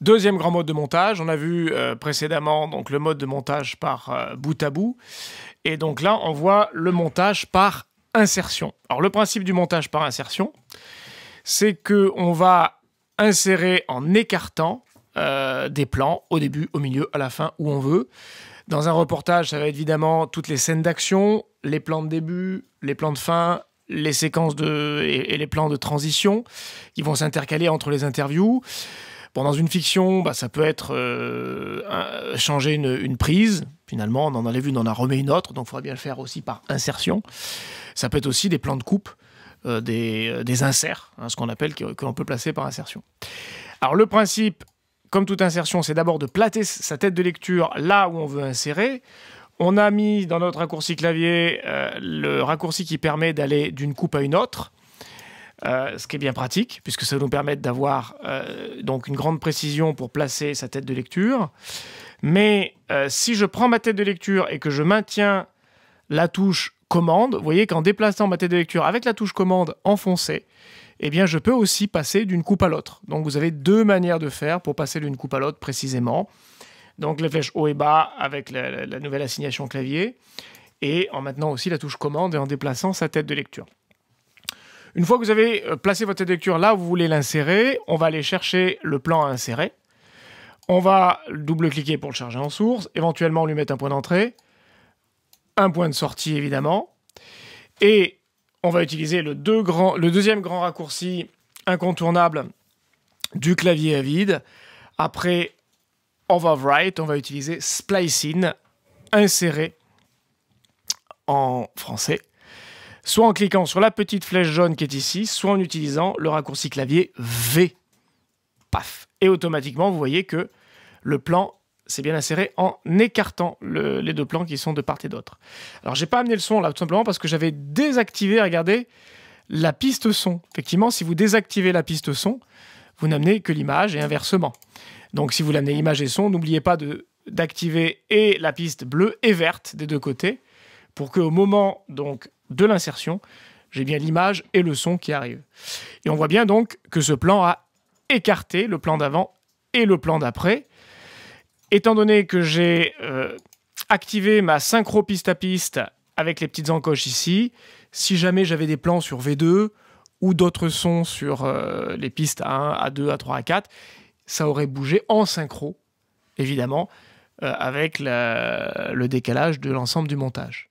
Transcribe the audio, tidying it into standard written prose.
Deuxième grand mode de montage, on a vu précédemment donc, le mode de montage par bout à bout. Et donc là, on voit le montage par insertion. Alors le principe du montage par insertion, c'est qu'on va insérer en écartant des plans au début, au milieu, à la fin, où on veut. Dans un reportage, ça va être évidemment toutes les scènes d'action, les plans de début, les plans de fin, les séquences et les plans de transition qui vont s'intercaler entre les interviews. Bon, dans une fiction, ça peut être changer une prise. Finalement, on en a vu, on en remet une autre, donc il faudrait bien le faire aussi par insertion. Ça peut être aussi des plans de coupe, des inserts, ce qu'on appelle, que l'on peut placer par insertion. Alors le principe, comme toute insertion, c'est d'abord de placer sa tête de lecture là où on veut insérer. On a mis dans notre raccourci clavier le raccourci qui permet d'aller d'une coupe à une autre. Ce qui est bien pratique, puisque ça va nous permettre d'avoir donc une grande précision pour placer sa tête de lecture. Mais si je prends ma tête de lecture et que je maintiens la touche commande, vous voyez qu'en déplaçant ma tête de lecture avec la touche commande enfoncée, eh bien je peux aussi passer d'une coupe à l'autre. Donc vous avez deux manières de faire pour passer d'une coupe à l'autre précisément. Donc les flèches haut et bas avec la nouvelle assignation clavier, et en maintenant aussi la touche commande et en déplaçant sa tête de lecture. Une fois que vous avez placé votre tête de lecture là où vous voulez l'insérer, on va aller chercher le plan à insérer. On va double-cliquer pour le charger en source, éventuellement lui mettre un point d'entrée, un point de sortie évidemment, et on va utiliser le deuxième grand raccourci incontournable du clavier à vide. Après Overwrite, on va utiliser Splicing, insérer en français, soit en cliquant sur la petite flèche jaune qui est ici, soit en utilisant le raccourci clavier V. Paf. Et automatiquement, vous voyez que le plan s'est bien inséré en écartant les deux plans qui sont de part et d'autre. Alors, j'ai pas amené le son là, tout simplement parce que j'avais désactivé, regardez, la piste son. Effectivement, si vous désactivez la piste son, vous n'amenez que l'image et inversement. Donc, si vous l'amenez image et son, n'oubliez pas d'activer et la piste bleue et verte des deux côtés pour qu'au moment donc de l'insertion, j'ai bien l'image et le son qui arrivent. Et on voit bien donc que ce plan a écarté le plan d'avant et le plan d'après. Étant donné que j'ai activé ma synchro piste à piste avec les petites encoches ici, si jamais j'avais des plans sur V2 ou d'autres sons sur les pistes A1, A2, A3, A4, ça aurait bougé en synchro, évidemment, avec le décalage de l'ensemble du montage.